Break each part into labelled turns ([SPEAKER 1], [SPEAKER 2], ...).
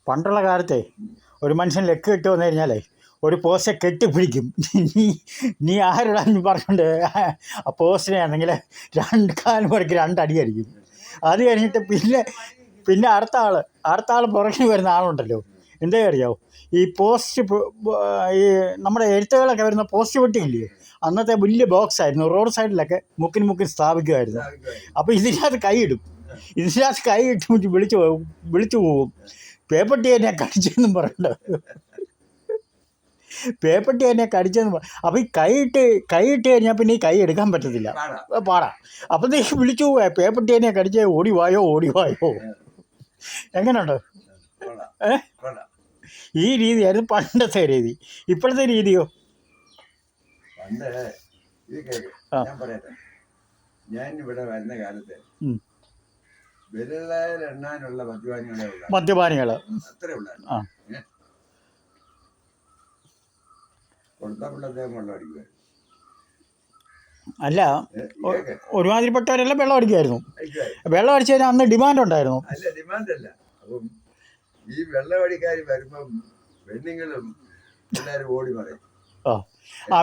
[SPEAKER 1] പണ്ടുള്ള കാലത്തെ ഒരു മനുഷ്യൻ ലക്ക് കെട്ടി വന്നു കഴിഞ്ഞാലേ ഒരു പോസ്റ്റ് കെട്ടിപ്പിടിക്കും. നീ നീ ആരുടാന്ന് പറഞ്ഞുകൊണ്ട് ആ പോസ്റ്റിനെ ആണെങ്കിൽ രണ്ട് കാലം മുറയ്ക്ക് രണ്ടടി അടിക്കും. അത് കഴിഞ്ഞിട്ട് പിന്നെ അടുത്ത ആൾ പുറകിൽ വരുന്ന ആളുണ്ടല്ലോ, എന്താ അറിയാമോ, ഈ പോസ്റ്റ് ഈ നമ്മുടെ എഴുത്തുകളൊക്കെ വരുന്ന പോസ്റ്റ് പെട്ടിയില്ലേ, അന്നത്തെ വലിയ ബോക്സ് ആയിരുന്നു, റോഡ് സൈഡിലൊക്കെ മുക്കിന് സ്ഥാപിക്കുമായിരുന്നു. അപ്പോൾ ഇതിനകത്ത് കൈ ഇട്ട് വിളിച്ചു പോവും, പേപ്പട്ടി എന്നെ കടിച്ചെന്നും പറയണ്ട, പേപ്പട്ടി എന്നെ കടിച്ചെന്ന് പറ. അപ്പോൾ ഈ കൈയിട്ട് കഴിഞ്ഞാൽ പിന്നെ ഈ കൈ എടുക്കാൻ പറ്റത്തില്ല, പാടാ. അപ്പം നീ വിളിച്ചു പോവാ, പേപ്പട്ടി എന്നെ കടിച്ചേ, ഓടിവായോ. എങ്ങനെയുണ്ട്? ഈ രീതിയായിരുന്നു പണ്ടത്തെ രീതി. ഇപ്പോഴത്തെ രീതിയോ?
[SPEAKER 2] ഞാൻ ഇവിടെ വരുന്ന കാലത്ത് എണ്ണാനുള്ള
[SPEAKER 1] മദ്യപാനികൾ
[SPEAKER 2] അത്രേ ഉള്ളായിരുന്നു.
[SPEAKER 1] അല്ല, ഒരുമാതിരിപ്പെട്ടവരെല്ലാം വെള്ളം അടിക്കുമായിരുന്നു. വെള്ളം അടിച്ചു കഴിഞ്ഞാൽ അന്ന് ഡിമാൻഡ് ഉണ്ടായിരുന്നു.
[SPEAKER 2] അല്ല, ഡിമാൻഡല്ല. അപ്പം ഈ വെള്ളമടിക്കാർ വരുമ്പം പെണ്ണുങ്ങളും എല്ലാവരും ഓടി മറയും.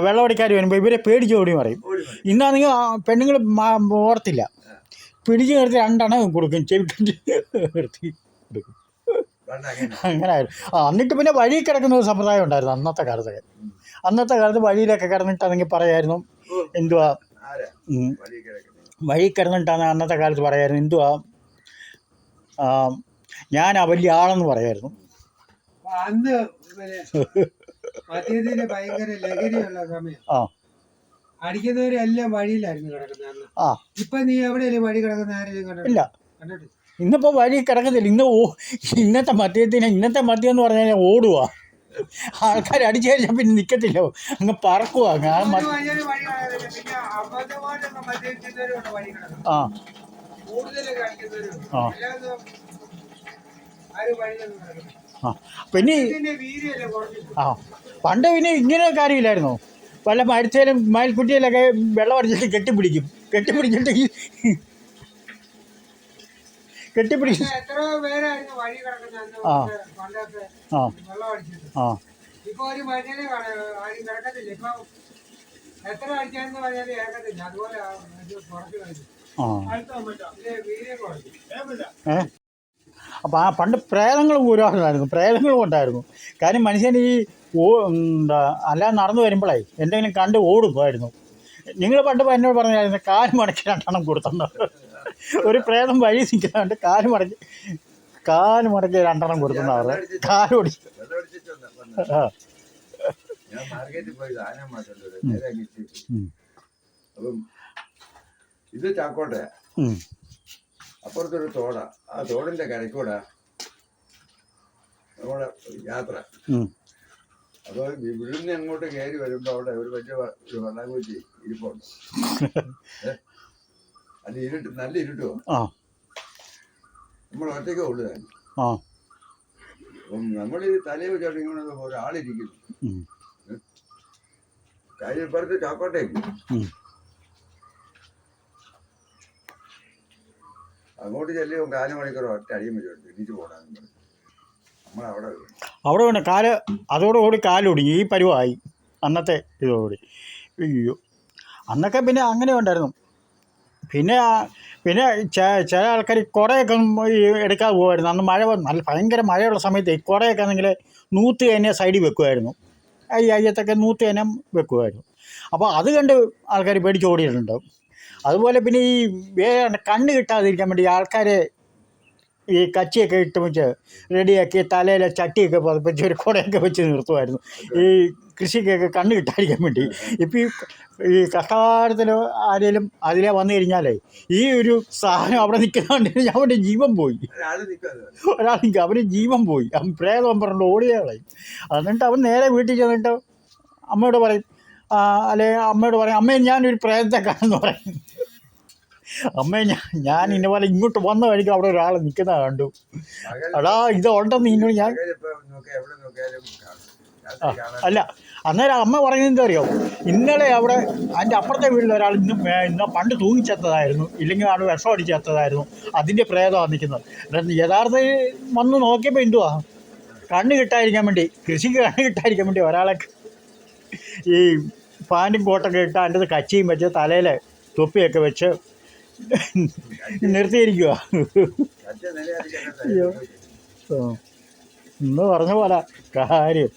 [SPEAKER 1] വെള്ളമടിക്കാർ വരുമ്പോൾ ഇവരെ പേടിച്ച് ഓടി മറയും. ഇന്നാണെങ്കിൽ പെണ്ണുങ്ങൾ ഓർത്തില്ല, പിടിച്ചു നിർത്തി രണ്ടെണ്ണം കൊടുക്കും, ചെവിക്കണ്ടി നിർത്തി കൊടുക്കും. അങ്ങനായിരുന്നു. എന്നിട്ട് പിന്നെ വഴി കിടക്കുന്ന ഒരു സമ്പ്രദായം ഉണ്ടായിരുന്നു അന്നത്തെ കാലത്ത് വഴിയിലൊക്കെ കിടന്നിട്ട് അതെങ്കിൽ പറയായിരുന്നു, എന്തുവാ വഴി കിടന്നിട്ടാണ് അന്നത്തെ കാലത്ത് പറയായിരുന്നു, എന്തുവാ ഞാനാ വലിയ ആളെന്ന് പറയായിരുന്നു.
[SPEAKER 3] അന്ന് മദ്യത്തിന് ഭയങ്കര ലഹരിയുള്ള സമയം. അടിക്കുന്നവരെല്ലാം വഴിയിലായിരുന്നു കിടക്കുന്നത്. ഇപ്പൊ നീ എവിടെയല്ലേ വഴി കിടക്കുന്ന ആരെങ്കിലും കണ്ടിട്ടില്ല?
[SPEAKER 1] ഇന്നിപ്പോൾ വഴി കിടക്കത്തില്ല. ഇന്നത്തെ മദ്യം എന്ന് പറഞ്ഞാൽ ഓടുക, ആൾക്കാർ അടിച്ചു കഴിഞ്ഞാൽ പിന്നെ നിൽക്കത്തില്ല, അങ്ങ് പറക്കുക. പിന്നെ പണ്ട് പിന്നെ ഇങ്ങനെ കാര്യമില്ലായിരുന്നോ, വല്ല മരിച്ചാലും മയിൽക്കുട്ടിയിലൊക്കെ വെള്ളം അടിച്ചിട്ട് കെട്ടിപ്പിടിച്ചിട്ട് അപ്പം പണ്ട് പ്രേതങ്ങളും ഉണ്ടായിരുന്നു. കാര്യം മനുഷ്യൻ അല്ലാതെ നടന്നു വരുമ്പോഴേ എന്തെങ്കിലും കണ്ട് ഓടുമായിരുന്നു. നിങ്ങൾ പണ്ട് എന്നോട് പറഞ്ഞായിരുന്നു കാല് മടക്കി രണ്ടെണ്ണം കൊടുത്തെന്ന്. ഒരു പ്രേതം വഴി നിൽക്കുന്നുണ്ട്, കാല് മടക്കി രണ്ടെണ്ണം കൊടുക്കുന്ന അവർ കാല് ഓടിച്ചു.
[SPEAKER 2] ഞാൻ മാർക്കറ്റിൽ പോയി സാധനം മാറ്റുന്നത് അപ്പം ഇത് ചാക്കോട്ടെ, അപ്പുറത്തൊരു തോടാ, ആ തോടിന്റെ കരക്കൂടാ നമ്മുടെ യാത്ര. അപ്പോൾ ഇവിടുന്ന് അങ്ങോട്ട് കയറി വരുമ്പോ അവിടെ ഒരു വലിയ വെള്ളാങ്കൂച്ചി ഇരിപ്പുണ്ട്. അത് നല്ല ഇരുട്ടുവോ, നമ്മൾ ഒറ്റയ്ക്ക് ഉള്ളതാണ്. അപ്പം നമ്മൾ ഈ തലയിൽ വെച്ചോട്ട് ഇങ്ങനെ ഒരാളിരിക്കുന്നു, കാര്യപ്പുറത്ത് ചാക്കോട്ടേക്ക്. അങ്ങോട്ട് ചെല്ലുമ്പോൾ 4 മണിക്കൂർ ഒറ്റ അടിയും വെച്ചോട്ട് തിരിച്ചു പോകണമെന്ന് പറഞ്ഞു.
[SPEAKER 1] അവിടെ വേണം അതോടുകൂടി കാലൊടിഞ്ഞു, ഈ പരുവായി അന്നത്തെ ഇതോടുകൂടി. അയ്യോ, അന്നൊക്കെ പിന്നെ അങ്ങനെ ഉണ്ടായിരുന്നു. പിന്നെ ചില ആൾക്കാർ കുടയൊക്കെ എടുക്കാതെ പോകുമായിരുന്നു. അന്ന് നല്ല ഭയങ്കര മഴയുള്ള സമയത്ത് കുടയൊക്കെ ആണെങ്കിൽ നൂത്ത് തന്നെ സൈഡിൽ വെക്കുമായിരുന്നു, അയ്യത്തൊക്കെ നൂത്ത് തന്നെ വെക്കുമായിരുന്നു. അപ്പോൾ അത് കണ്ട് ആൾക്കാർ പേടിച്ച് ഓടിയിട്ടുണ്ടാവും. അതുപോലെ പിന്നെ ഈ കണ്ണ് കിട്ടാതിരിക്കാൻ വേണ്ടി ആൾക്കാർ ഈ കച്ചിയൊക്കെ ഇട്ട് വെച്ച് റെഡിയാക്കി തലയിലെ ചട്ടിയൊക്കെ പതിപ്പിച്ച് ഒരു കുടയൊക്കെ വെച്ച് നിർത്തുമായിരുന്നു, ഈ കൃഷിക്കൊക്കെ കണ്ണ് കിട്ടാതിരിക്കാൻ വേണ്ടി. ഇപ്പം ഈ കഷ്ടകാലത്തിൽ ആരെങ്കിലും അതിലെ വന്നു കഴിഞ്ഞാലേ ഈ ഒരു സാധനം അവിടെ നിൽക്കുന്നുണ്ട്, അവൻ്റെ ജീവൻ പോയി. ഒരാൾ നിൽക്കുക, അവന് ജീവൻ പോയി, അവൻ പ്രേതം പറഞ്ഞിട്ട് ഓടിയാളായി. എന്നിട്ട് അവൻ നേരെ വീട്ടിൽ ചെന്നിട്ട് അമ്മയോട് പറയും, അമ്മയോട് പറയും, അമ്മയെ ഞാനൊരു പ്രേതത്തെ കാണുമെന്ന് പറയും. അമ്മയെ ഞാൻ ഇന്നപോലെ ഇങ്ങോട്ട് വന്ന വഴിക്ക് അവിടെ ഒരാൾ നിൽക്കുന്ന കണ്ടു, എടാ ഇത് ഉണ്ടെന്ന് ഇന്നോട് ഞാൻ. അല്ല, അന്നേരം അമ്മ പറയുന്നത് എന്താ അറിയോ, ഇന്നലെ അവിടെ അതിൻ്റെ അപ്പുറത്തെ വീട്ടിൽ ഒരാൾ ഇന്ന് പണ്ട് തൂങ്ങിച്ചെത്തതായിരുന്നു, ഇല്ലെങ്കിൽ ആൾ വിഷം അടിച്ചെത്തതായിരുന്നു, അതിൻ്റെ പ്രേതമാണ് നിൽക്കുന്നത്. യഥാർത്ഥത്തിൽ വന്ന് നോക്കിയപ്പോൾ എന്തുവാ, കണ്ണ് കിട്ടാതിരിക്കാൻ വേണ്ടി, കൃഷിക്ക് കണ്ണ് കിട്ടാതിരിക്കാൻ വേണ്ടി ഒരാളെ ഈ പാൻറ്റും കോട്ടൊക്കെ ഇട്ട് അതിൻ്റെ അത് കച്ചിയും വെച്ച് തലയിൽ തൊപ്പിയൊക്കെ വെച്ച് നിർത്തിയിരിക്കുക. അയ്യോ, ഇന്ന് പറഞ്ഞ പോലെ കാര്യം.